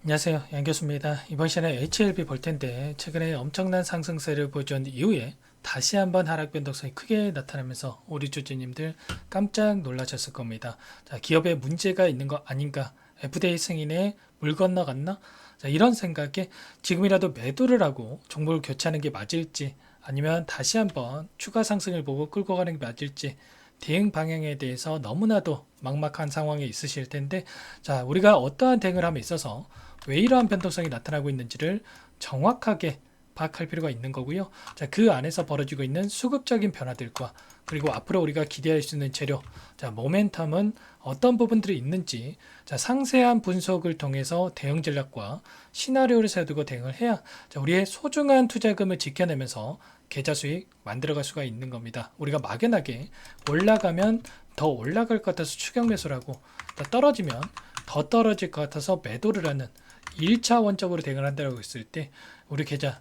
안녕하세요. 양 교수입니다. 이번 시간에 HLB 볼 텐데 최근에 엄청난 상승세를 보여준 이후에 다시 한번 하락 변동성이 크게 나타나면서 우리 주주님들 깜짝 놀라셨을 겁니다. 자, 기업에 문제가 있는 거 아닌가? FDA 승인에 물 건너갔나? 자, 이런 생각에 지금이라도 매도를 하고 종목을 교체하는 게 맞을지 아니면 다시 한번 추가 상승을 보고 끌고 가는 게 맞을지 대응 방향에 대해서 너무나도 막막한 상황에 있으실 텐데, 자, 우리가 어떠한 대응을 함에 있어서 왜 이러한 변동성이 나타나고 있는지를 정확하게 파악할 필요가 있는 거고요. 자, 그 안에서 벌어지고 있는 수급적인 변화들과 그리고 앞으로 우리가 기대할 수 있는 재료, 자, 모멘텀은 어떤 부분들이 있는지, 자, 상세한 분석을 통해서 대응 전략과 시나리오를 세워두고 대응을 해야, 자, 우리의 소중한 투자금을 지켜내면서 계좌 수익 만들어갈 수가 있는 겁니다. 우리가 막연하게 올라가면 더 올라갈 것 같아서 추격 매수를 하고, 또 떨어지면 더 떨어질 것 같아서 매도를 하는 1차원적으로 대응을 한다고 했을 때 우리 계좌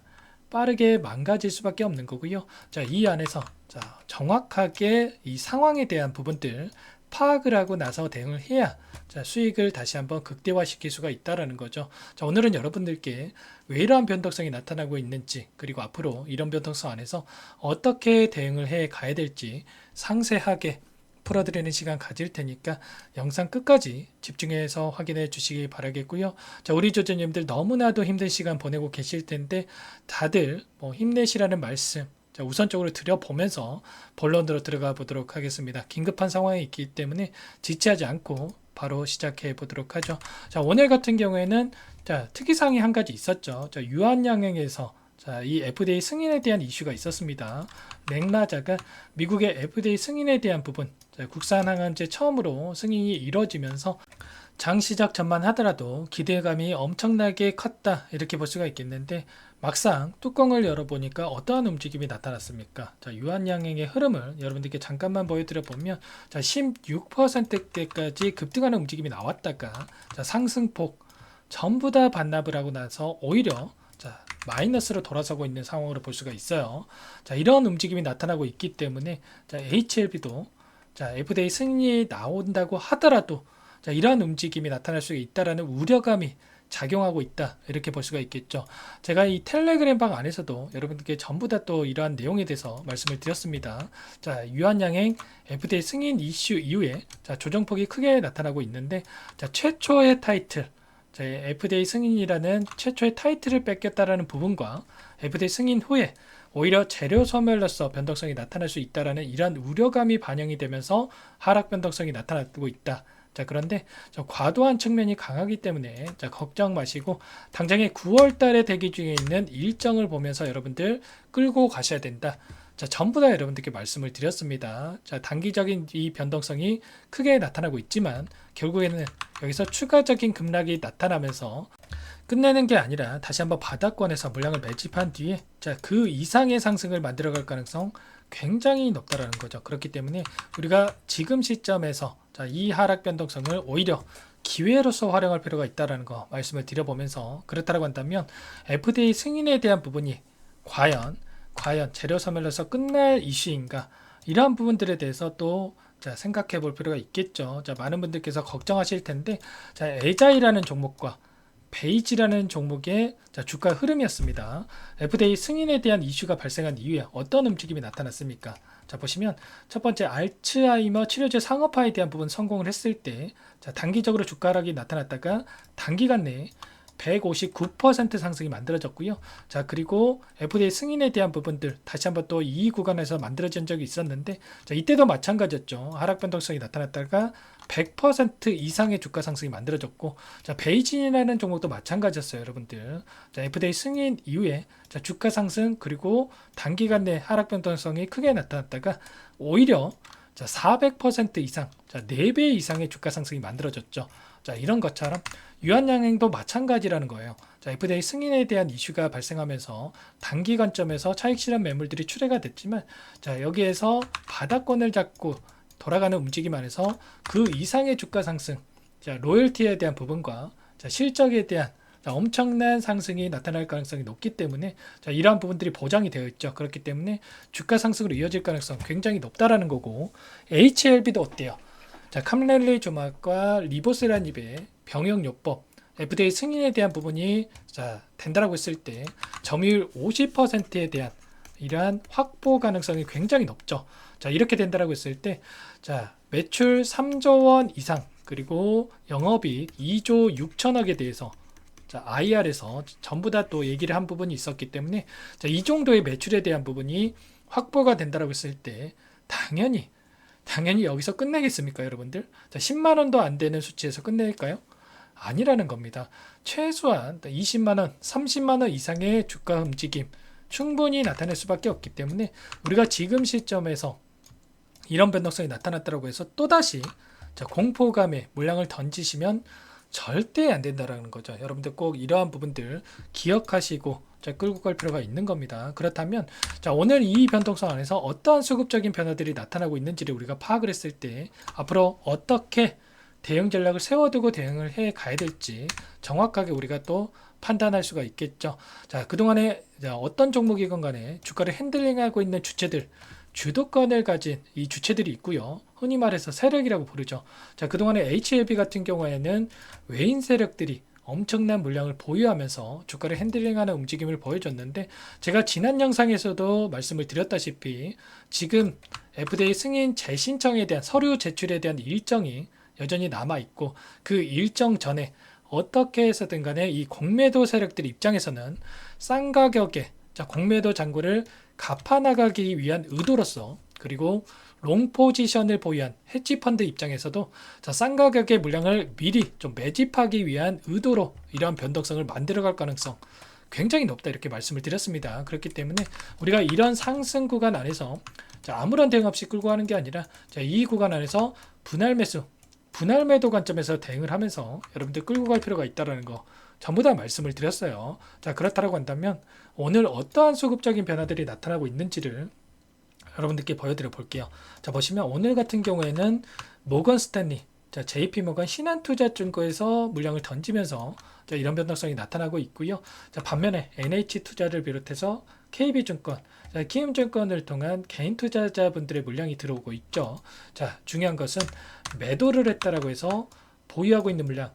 빠르게 망가질 수밖에 없는 거고요. 자, 이 안에서 자, 정확하게 이 상황에 대한 부분들 파악을 하고 나서 대응을 해야 자, 수익을 다시 한번 극대화시킬 수가 있다라는 거죠. 자, 오늘은 여러분들께 왜 이러한 변동성이 나타나고 있는지, 그리고 앞으로 이런 변동성 안에서 어떻게 대응을 해 가야 될지 상세하게 풀어드리는 시간 가질 테니까 영상 끝까지 집중해서 확인해 주시기 바라겠고요. 자, 우리 조조님들 너무나도 힘든 시간 보내고 계실 텐데 다들 뭐 힘내시라는 말씀 자, 우선적으로 드려보면서 본론으로 들어가 보도록 하겠습니다. 긴급한 상황이 있기 때문에 지체하지 않고 바로 시작해 보도록 하죠. 자, 오늘 같은 경우에는 자, 특이사항이 한 가지 있었죠. 자, 유한양행에서 자, 이 FDA 승인에 대한 이슈가 있었습니다. 맥라자가 미국의 FDA 승인에 대한 부분, 자, 국산 항암제 처음으로 승인이 이뤄지면서 장시작 전만하더라도 기대감이 엄청나게 컸다 이렇게 볼 수가 있겠는데 막상 뚜껑을 열어보니까 어떠한 움직임이 나타났습니까? 자, 유한양행의 흐름을 여러분들께 잠깐만 보여드려 보면 자, 16%대까지 급등하는 움직임이 나왔다가 자, 상승폭 전부 다 반납을 하고 나서 오히려 자, 마이너스로 돌아서고 있는 상황으로 볼 수가 있어요. 자, 이런 움직임이 나타나고 있기 때문에 자, HLB도 자, FDA 승인이 나온다고 하더라도 자, 이러한 움직임이 나타날 수 있다라는 우려감이 작용하고 있다 이렇게 볼 수가 있겠죠. 제가 이 텔레그램 방 안에서도 여러분들께 전부 다 또 이러한 내용에 대해서 말씀을 드렸습니다. 자, 유한양행 FDA 승인 이슈 이후에 자, 조정폭이 크게 나타나고 있는데 자, 최초의 타이틀 자, FDA 승인이라는 최초의 타이틀을 뺏겼다라는 부분과 FDA 승인 후에 오히려 재료 소멸로서 변동성이 나타날 수 있다라는 이러한 우려감이 반영이 되면서 하락 변동성이 나타나고 있다. 자, 그런데 과도한 측면이 강하기 때문에 자, 걱정 마시고 당장에 9월 달에 대기 중에 있는 일정을 보면서 여러분들 끌고 가셔야 된다. 자, 전부 다 여러분들께 말씀을 드렸습니다. 자, 단기적인 이 변동성이 크게 나타나고 있지만 결국에는 여기서 추가적인 급락이 나타나면서 끝내는 게 아니라 다시 한번 바닥권에서 물량을 매집한 뒤에 자, 그 이상의 상승을 만들어갈 가능성 굉장히 높다라는 거죠. 그렇기 때문에 우리가 지금 시점에서 자, 이 하락 변동성을 오히려 기회로서 활용할 필요가 있다라는 거 말씀을 드려보면서 그렇다고 한다면 FDA 승인에 대한 부분이 과연 재료 소멸로서 끝날 이슈인가 이러한 부분들에 대해서 또 자, 생각해 볼 필요가 있겠죠. 자, 많은 분들께서 걱정하실 텐데 자, 에자이라는 종목과 베이지라는 종목의 자, 주가 흐름이었습니다. FDA 승인에 대한 이슈가 발생한 이후에 어떤 움직임이 나타났습니까? 자, 보시면 첫 번째 알츠하이머 치료제 상업화에 대한 부분 성공을 했을 때 자, 단기적으로 주가 하락이 나타났다가 단기간 내에 159% 상승이 만들어졌고요. 자, 그리고 FDA 승인에 대한 부분들 다시 한번 또 이 구간에서 만들어진 적이 있었는데 자, 이때도 마찬가지였죠. 하락 변동성이 나타났다가 100% 이상의 주가 상승이 만들어졌고 자, 베이진이라는 종목도 마찬가지였어요, 여러분들. 자, FDA 승인 이후에 자, 주가 상승 그리고 단기간 내 하락 변동성이 크게 나타났다가 오히려 자, 400% 이상, 자, 4배 이상의 주가 상승이 만들어졌죠. 자, 이런 것처럼 유한양행도 마찬가지라는 거예요. 자, FDA 승인에 대한 이슈가 발생하면서 단기 관점에서 차익 실현 매물들이 출회가 됐지만 자, 여기에서 바닥권을 잡고 돌아가는 움직임 안에서 그 이상의 주가 상승, 자, 로열티에 대한 부분과 자, 실적에 대한 자, 엄청난 상승이 나타날 가능성이 높기 때문에 자, 이러한 부분들이 보장이 되어 있죠. 그렇기 때문에 주가 상승으로 이어질 가능성 굉장히 높다라는 거고 HLB도 어때요? 자, 캄렐리 조막과 리보세라닙의 병역요법 FDA 승인에 대한 부분이 자 된다라고 했을 때 점유율 50%에 대한 이러한 확보 가능성이 굉장히 높죠. 자 이렇게 된다라고 했을 때 자 매출 3조 원 이상 그리고 영업이익 2조 6천억에 대해서 자 IR에서 전부 다 또 얘기를 한 부분이 있었기 때문에 자, 이 정도의 매출에 대한 부분이 확보가 된다라고 했을 때 당연히 여기서 끝내겠습니까, 여러분들? 자, 10만 원도 안 되는 수치에서 끝낼까요? 아니라는 겁니다. 최소한 20만 원, 30만 원 이상의 주가 움직임 충분히 나타낼 수밖에 없기 때문에 우리가 지금 시점에서 이런 변동성이 나타났다고 해서 또다시 자, 공포감에 물량을 던지시면 절대 안 된다라는 거죠. 여러분들 꼭 이러한 부분들 기억하시고 자, 끌고 갈 필요가 있는 겁니다. 그렇다면 자, 오늘 이 변동성 안에서 어떠한 수급적인 변화들이 나타나고 있는지를 우리가 파악을 했을 때 앞으로 어떻게 대응 전략을 세워두고 대응을 해 가야 될지 정확하게 우리가 또 판단할 수가 있겠죠. 자, 그동안에 어떤 종목이건 간에 주가를 핸들링하고 있는 주체들, 주도권을 가진 이 주체들이 있고요. 흔히 말해서 세력이라고 부르죠. 자, 그동안에 HLB 같은 경우에는 외인 세력들이 엄청난 물량을 보유하면서 주가를 핸들링하는 움직임을 보여줬는데 제가 지난 영상에서도 말씀을 드렸다시피 지금 FDA 승인 재신청에 대한 서류 제출에 대한 일정이 여전히 남아있고 그 일정 전에 어떻게 해서든 간에 이 공매도 세력들 입장에서는 싼 가격에 자, 공매도 잔고를 갚아나가기 위한 의도로서 그리고 롱 포지션을 보유한 헤지펀드 입장에서도 자, 싼 가격의 물량을 미리 좀 매집하기 위한 의도로 이러한 변동성을 만들어갈 가능성 굉장히 높다 이렇게 말씀을 드렸습니다. 그렇기 때문에 우리가 이런 상승 구간 안에서 자, 아무런 대응 없이 끌고 가는 게 아니라 자, 이 구간 안에서 분할 매수 분할 매도 관점에서 대응을 하면서 여러분들 끌고 갈 필요가 있다는 거 전부 다 말씀을 드렸어요. 자, 그렇다고 한다면 오늘 어떠한 수급적인 변화들이 나타나고 있는지를 여러분들께 보여드려 볼게요. 자, 보시면 오늘 같은 경우에는 모건 스탠리, 자, JP 모건 신한투자증권에서 물량을 던지면서 자, 이런 변동성이 나타나고 있고요. 자, 반면에 NH투자를 비롯해서 KB증권, 자, 키움증권을 통한 개인 투자자분들의 물량이 들어오고 있죠. 자, 중요한 것은 매도를 했다라고 해서 보유하고 있는 물량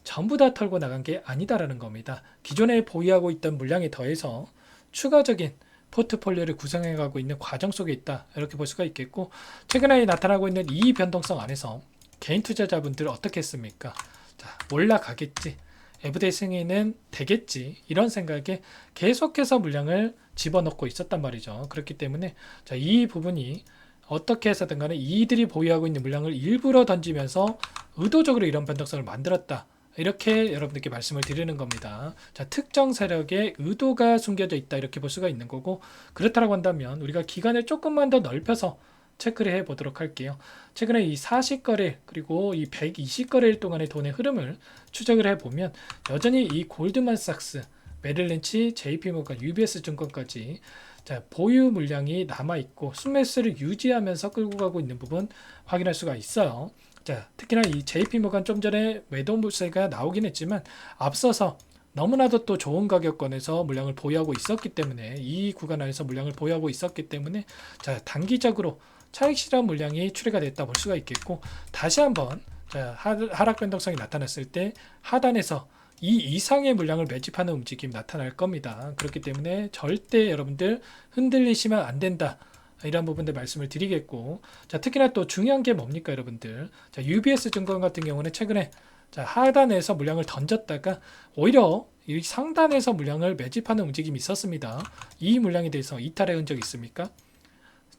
전부 다 털고 나간 게 아니다라는 겁니다. 기존에 보유하고 있던 물량에 더해서 추가적인 포트폴리오를 구성해가고 있는 과정 속에 있다 이렇게 볼 수가 있겠고 최근에 나타나고 있는 이 변동성 안에서 개인 투자자분들 어떻게 했습니까? 자, 올라가겠지, 에브데이 승인은 되겠지 이런 생각에 계속해서 물량을 집어넣고 있었단 말이죠. 그렇기 때문에 자, 이 부분이 어떻게 해서든 간에 이들이 보유하고 있는 물량을 일부러 던지면서 의도적으로 이런 변동성을 만들었다 이렇게 여러분들께 말씀을 드리는 겁니다. 자, 특정 세력의 의도가 숨겨져 있다 이렇게 볼 수가 있는 거고 그렇다고 한다면 우리가 기간을 조금만 더 넓혀서 체크를 해 보도록 할게요. 최근에 이 40거래일 그리고 이 120거래일 동안의 돈의 흐름을 추적을 해 보면 여전히 이 골드만삭스, 메릴린치, JP모건, UBS 증권까지 자, 보유 물량이 남아 있고 순매수를 유지하면서 끌고 가고 있는 부분 확인할 수가 있어요. 자, 특히나 이 JP모건 좀 전에 매도 물세가 나오긴 했지만 앞서서 너무나도 또 좋은 가격권에서 물량을 보유하고 있었기 때문에 이 구간 안에서 물량을 보유하고 있었기 때문에 자, 단기적으로 차익 실현 물량이 출회가 됐다 볼 수가 있겠고 다시 한번 자, 하락 변동성이 나타났을 때 하단에서 이 이상의 물량을 매집하는 움직임 나타날 겁니다. 그렇기 때문에 절대 여러분들 흔들리시면 안 된다. 이런 부분들 말씀을 드리겠고 자, 특히나 또 중요한 게 뭡니까 여러분들 자, UBS 증권 같은 경우는 최근에 자, 하단에서 물량을 던졌다가 오히려 이 상단에서 물량을 매집하는 움직임이 있었습니다. 이 물량에 대해서 이탈의 흔적이 있습니까?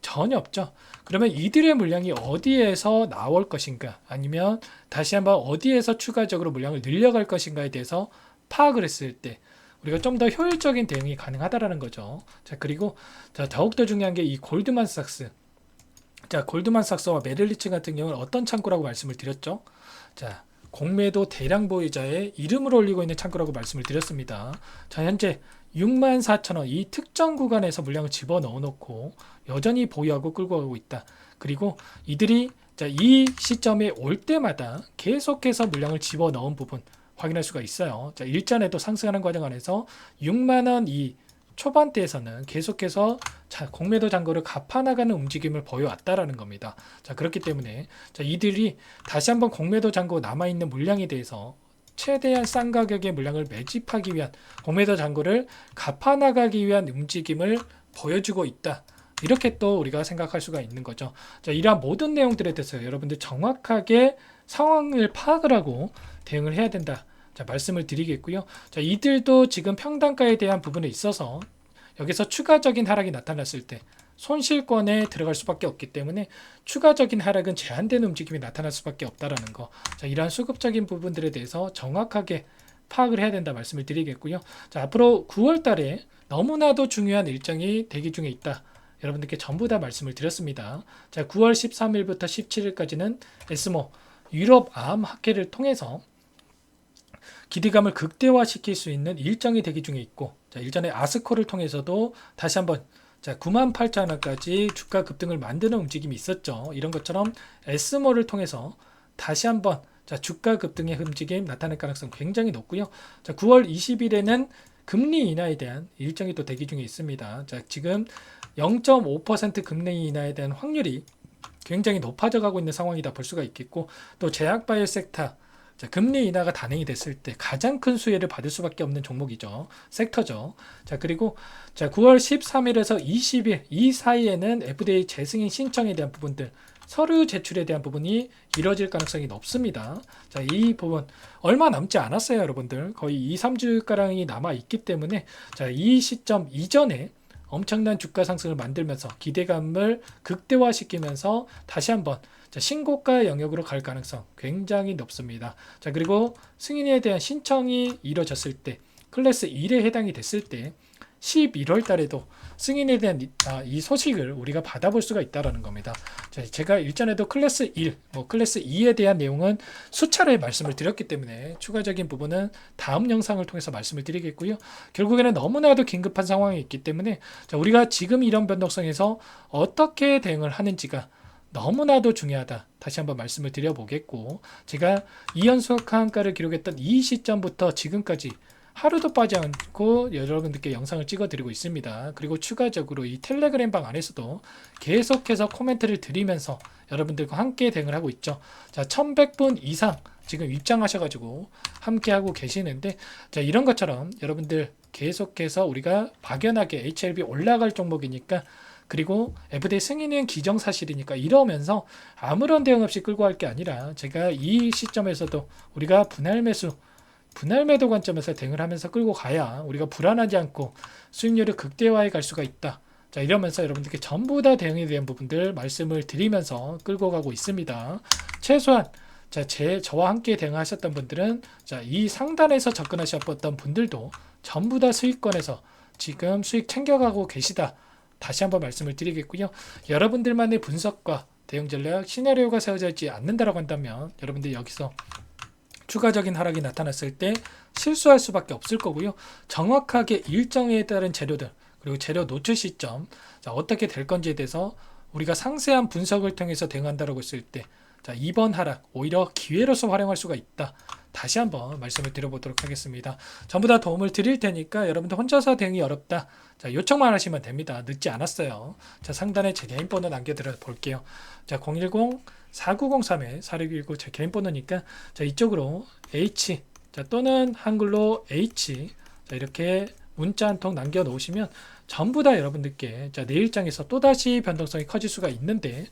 전혀 없죠. 그러면 이들의 물량이 어디에서 나올 것인가 아니면 다시 한번 어디에서 추가적으로 물량을 늘려갈 것인가에 대해서 파악을 했을 때 우리가 좀 더 효율적인 대응이 가능하다라는 거죠. 자, 그리고 자, 더욱더 중요한 게 이 골드만삭스. 자, 골드만삭스와 메릴리치 같은 경우는 어떤 창구라고 말씀을 드렸죠? 자, 공매도 대량 보유자의 이름을 올리고 있는 창구라고 말씀을 드렸습니다. 자, 현재 64,000원 이 특정 구간에서 물량을 집어넣어 놓고 여전히 보유하고 끌고 가고 있다. 그리고 이들이 자, 이 시점에 올 때마다 계속해서 물량을 집어넣은 부분 확인할 수가 있어요. 자, 일전에도 상승하는 과정 안에서 6만원 이 초반대에서는 계속해서 자, 공매도 잔고를 갚아나가는 움직임을 보여왔다라는 겁니다. 자, 그렇기 때문에 자, 이들이 다시 한번 공매도 잔고 남아있는 물량에 대해서 최대한 싼 가격의 물량을 매집하기 위한 공매도 잔고를 갚아나가기 위한 움직임을 보여주고 있다. 이렇게 또 우리가 생각할 수가 있는 거죠. 자, 이러한 모든 내용들에 대해서 여러분들 정확하게 상황을 파악을 하고 대응을 해야 된다. 자, 말씀을 드리겠고요. 자, 이들도 지금 평단가에 대한 부분에 있어서 여기서 추가적인 하락이 나타났을 때 손실권에 들어갈 수밖에 없기 때문에 추가적인 하락은 제한된 움직임이 나타날 수밖에 없다라는 거. 자, 이러한 수급적인 부분들에 대해서 정확하게 파악을 해야 된다 말씀을 드리겠고요. 자, 앞으로 9월 달에 너무나도 중요한 일정이 대기 중에 있다. 여러분들께 전부 다 말씀을 드렸습니다. 자, 9월 13일부터 17일까지는 에스모 유럽 암 학회를 통해서 기대감을 극대화시킬 수 있는 일정이 대기 중에 있고, 자, 일전에 아스코를 통해서도 다시 한번 98,000원까지 주가 급등을 만드는 움직임이 있었죠. 이런 것처럼 에스모를 통해서 다시 한번 주가 급등의 움직임 나타날 가능성 굉장히 높고요. 자, 9월 20일에는 금리 인하에 대한 일정이 또 대기 중에 있습니다. 자, 지금 0.5% 금리 인하에 대한 확률이 굉장히 높아져 가고 있는 상황이다 볼 수가 있겠고, 또 제약바이오 섹터 금리 인하가 단행이 됐을 때 가장 큰 수혜를 받을 수밖에 없는 종목이죠. 섹터죠. 자, 그리고 9월 13일에서 20일 이 사이에는 FDA 재승인 신청에 대한 부분들, 서류 제출에 대한 부분이 이뤄질 가능성이 높습니다. 자, 이 부분 얼마 남지 않았어요, 여러분들. 거의 2, 3주가량이 남아 있기 때문에 이 시점 이전에 엄청난 주가 상승을 만들면서 기대감을 극대화시키면서 다시 한번 신고가 영역으로 갈 가능성 굉장히 높습니다. 자, 그리고 승인에 대한 신청이 이루어졌을 때 클래스 1에 해당이 됐을 때 11월 달에도 승인에 대한 이 소식을 우리가 받아볼 수가 있다는 겁니다. 자, 제가 일전에도 클래스 1, 클래스 2에 대한 내용은 수차례 말씀을 드렸기 때문에 추가적인 부분은 다음 영상을 통해서 말씀을 드리겠고요. 결국에는 너무나도 긴급한 상황이 있기 때문에 우리가 지금 이런 변동성에서 어떻게 대응을 하는지가 너무나도 중요하다. 다시 한번 말씀을 드려보겠고, 제가 2연속 하한가를 기록했던 이 시점부터 지금까지 하루도 빠지 않고 여러분들께 영상을 찍어드리고 있습니다. 그리고 추가적으로 이 텔레그램 방 안에서도 계속해서 코멘트를 드리면서 여러분들과 함께 대응을 하고 있죠. 자, 1100분 이상 지금 입장하셔가지고 함께하고 계시는데, 자, 이런 것처럼 여러분들 계속해서 우리가 막연하게 HLB 올라갈 종목이니까, 그리고 FDA 승인은 기정사실이니까 이러면서 아무런 대응 없이 끌고 갈 게 아니라, 제가 이 시점에서도 우리가 분할 매도 관점에서 대응을 하면서 끌고 가야 우리가 불안하지 않고 수익률을 극대화해 갈 수가 있다. 자, 이러면서 여러분들께 전부 다 대응에 대한 부분들 말씀을 드리면서 끌고 가고 있습니다. 최소한 저와 함께 대응하셨던 분들은 이 상단에서 접근하셨던 분들도 전부 다 수익권에서 지금 수익 챙겨가고 계시다. 다시 한번 말씀을 드리겠고요. 여러분들만의 분석과 대응 전략, 시나리오가 세워져 있지 않는다라고 한다면 여러분들 여기서 추가적인 하락이 나타났을 때 실수할 수밖에 없을 거고요. 정확하게 일정에 따른 재료들, 그리고 재료 노출 시점, 어떻게 될 건지에 대해서 우리가 상세한 분석을 통해서 대응한다라고 했을 때 이번 하락 오히려 기회로서 활용할 수가 있다. 다시 한번 말씀을 드려보도록 하겠습니다. 전부 다 도움을 드릴 테니까 여러분들 혼자서 대응이 어렵다. 요청만 하시면 됩니다. 늦지 않았어요. 상단에 제 개인 번호 남겨드려 볼게요. 010-4903-4619 제 개인 번호니까 이쪽으로 H 또는 한글로 H 이렇게 문자 한 통 남겨놓으시면 전부 다 여러분들께 내일장에서 또다시 변동성이 커질 수가 있는데,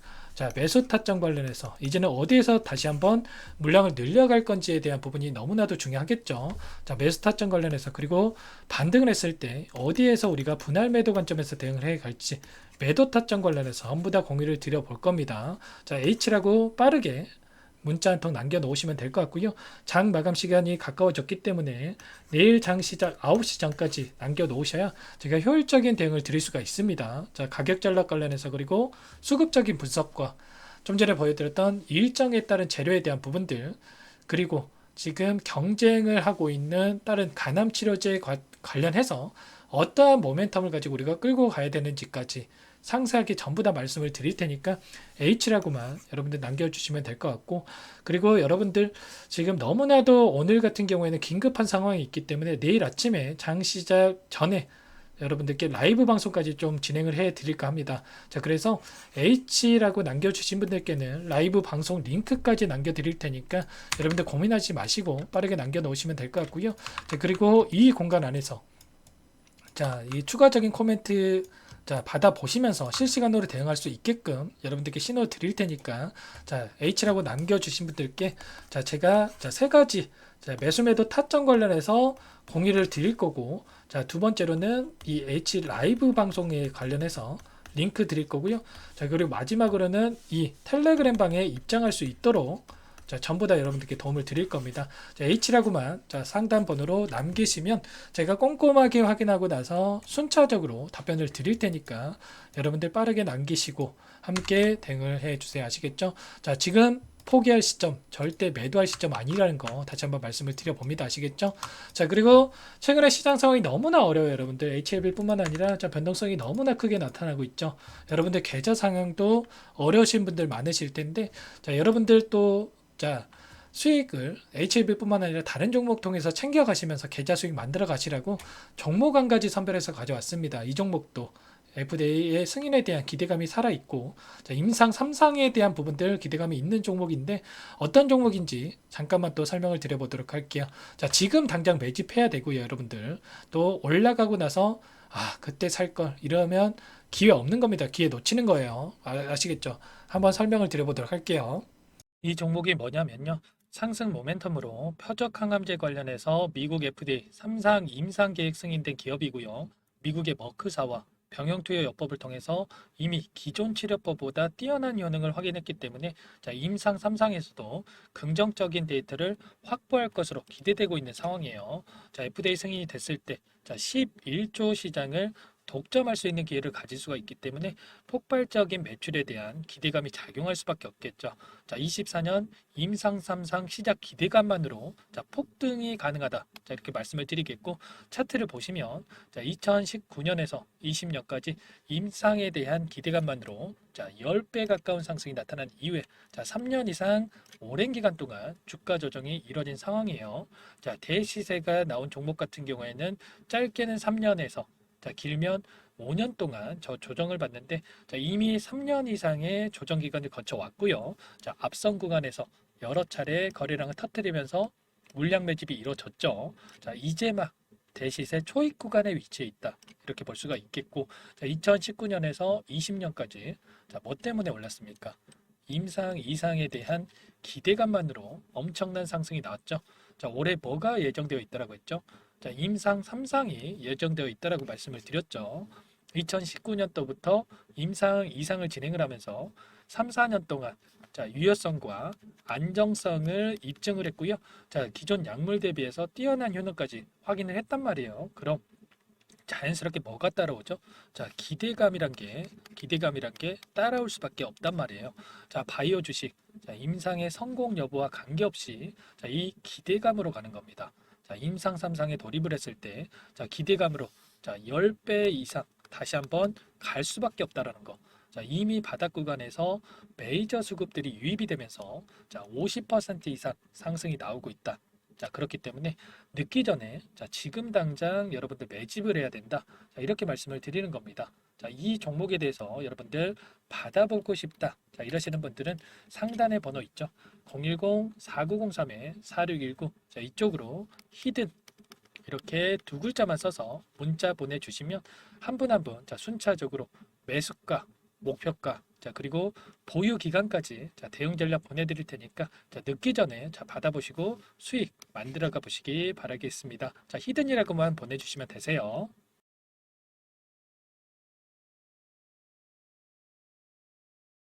매수 타점 관련해서 이제는 어디에서 다시 한번 물량을 늘려갈 건지에 대한 부분이 너무나도 중요하겠죠. 매수 타점 관련해서, 그리고 반등을 했을 때 어디에서 우리가 분할 매도 관점에서 대응을 해 갈지 매도 타점 관련해서 전부 다 공유를 드려 볼 겁니다. H라고 빠르게 문자 한 통 남겨놓으시면 될 것 같고요. 장 마감 시간이 가까워졌기 때문에 내일 장 시작 9시 전까지 남겨놓으셔야 제가 효율적인 대응을 드릴 수가 있습니다. 가격 전략 관련해서, 그리고 수급적인 분석과 좀 전에 보여드렸던 일정에 따른 재료에 대한 부분들, 그리고 지금 경쟁을 하고 있는 다른 간암치료제 관련해서 어떠한 모멘텀을 가지고 우리가 끌고 가야 되는지까지 상세하게 전부 다 말씀을 드릴 테니까 H라고만 여러분들 남겨주시면 될 것 같고, 그리고 여러분들 지금 너무나도 오늘 같은 경우에는 긴급한 상황이 있기 때문에 내일 아침에 장 시작 전에 여러분들께 라이브 방송까지 좀 진행을 해 드릴까 합니다. 자, 그래서 H라고 남겨주신 분들께는 라이브 방송 링크까지 남겨드릴 테니까 여러분들 고민하지 마시고 빠르게 남겨놓으시면 될 것 같고요. 자, 그리고 이 공간 안에서 자, 이 추가적인 코멘트 자, 받아보시면서 실시간으로 대응할 수 있게끔 여러분들께 신호 드릴 테니까 자, H라고 남겨주신 분들께 자, 제가 자, 세 가지 자, 매수매도 타점 관련해서 공유를 드릴 거고 자, 두 번째로는 이 H 라이브 방송에 관련해서 링크 드릴 거고요. 자, 그리고 마지막으로는 이 텔레그램 방에 입장할 수 있도록 자, 전부 다 여러분들께 도움을 드릴 겁니다. 자, H라고만 자, 상담 번호로 남기시면 제가 꼼꼼하게 확인하고 나서 순차적으로 답변을 드릴 테니까 여러분들 빠르게 남기시고 함께 대응을 해 주세요. 아시겠죠? 자, 지금 포기할 시점, 절대 매도할 시점 아니라는 거 다시 한번 말씀을 드려봅니다. 아시겠죠? 자, 그리고 최근에 시장 상황이 너무나 어려워요. 여러분들 HLB뿐만 아니라 자, 변동성이 너무나 크게 나타나고 있죠. 여러분들 계좌 상황도 어려우신 분들 많으실 텐데 자, 여러분들 또 자, 수익을 HLB뿐만 아니라 다른 종목 통해서 챙겨 가시면서 계좌 수익 만들어 가시라고 종목 한 가지 선별해서 가져왔습니다. 이 종목도 FDA의 승인에 대한 기대감이 살아있고 자, 임상 3상에 대한 부분들 기대감이 있는 종목인데 어떤 종목인지 잠깐만 또 설명을 드려보도록 할게요. 자, 지금 당장 매집해야 되고요. 여러분들 또 올라가고 나서 그때 살 걸 이러면 기회 없는 겁니다. 기회 놓치는 거예요. 아시겠죠? 한번 설명을 드려보도록 할게요. 이 종목이 뭐냐면요. 상승 모멘텀으로 표적 항암제 관련해서 미국 FDA 3상 임상 계획 승인된 기업이고요. 미국의 머크사와 병용투여요법을 통해서 이미 기존 치료법보다 뛰어난 효능을 확인했기 때문에 자, 임상 3상에서도 긍정적인 데이터를 확보할 것으로 기대되고 있는 상황이에요. 자, FDA 승인이 됐을 때 자, 11조 시장을 독점할 수 있는 기회를 가질 수가 있기 때문에 폭발적인 매출에 대한 기대감이 작용할 수밖에 없겠죠. 자, 24년 임상 3상 시작 기대감만으로 자, 폭등이 가능하다. 자, 이렇게 말씀을 드리겠고 차트를 보시면 자, 2019년에서 20년까지 임상에 대한 기대감만으로 자, 10배 가까운 상승이 나타난 이후에 자, 3년 이상 오랜 기간 동안 주가 조정이 이뤄진 상황이에요. 자, 대시세가 나온 종목 같은 경우에는 짧게는 3년에서 자, 길면 5년 동안 저 조정을 받는데 자, 이미 3년 이상의 조정 기간을 거쳐 왔고요. 자, 앞선 구간에서 여러 차례 거래량을 터뜨리면서 물량 매집이 이루어졌죠. 자, 이제 막 대시세 초입 구간에 위치해 있다. 이렇게 볼 수가 있겠고 자, 2019년에서 20년까지 자, 뭐 때문에 올랐습니까? 임상 이상에 대한 기대감만으로 엄청난 상승이 나왔죠. 자, 올해 뭐가 예정되어 있다라고 했죠? 자, 임상 3상이 예정되어 있다라고 말씀을 드렸죠. 2019년도부터 임상 2상을 진행을 하면서 3, 4년 동안 자, 유효성과 안정성을 입증을 했고요. 자, 기존 약물 대비해서 뛰어난 효능까지 확인을 했단 말이에요. 그럼 자연스럽게 뭐가 따라오죠? 자, 기대감이란 게 따라올 수밖에 없단 말이에요. 자, 바이오 주식, 자, 임상의 성공 여부와 관계없이 자, 이 기대감으로 가는 겁니다. 자, 임상 3상에 돌입을 했을 때, 자, 기대감으로 자, 10배 이상 다시 한번 갈 수밖에 없다라는 거. 자, 이미 바닥 구간에서 메이저 수급들이 유입이 되면서 자, 50% 이상 상승이 나오고 있다. 자, 그렇기 때문에 늦기 전에 자, 지금 당장 여러분들 매집을 해야 된다. 자, 이렇게 말씀을 드리는 겁니다. 자, 이 종목에 대해서 여러분들 받아보고 싶다. 자, 이러시는 분들은 상단에 번호 있죠. 010-4903-4619. 자, 이쪽으로 히든 이렇게 두 글자만 써서 문자 보내주시면 한 분 한 분 자, 순차적으로 매수가, 목표가 자, 그리고 보유 기간까지 자, 대응 전략 보내드릴 테니까 자, 늦기 전에 자, 받아보시고 수익 만들어가 보시기 바라겠습니다. 자, 히든이라고만 보내주시면 되세요.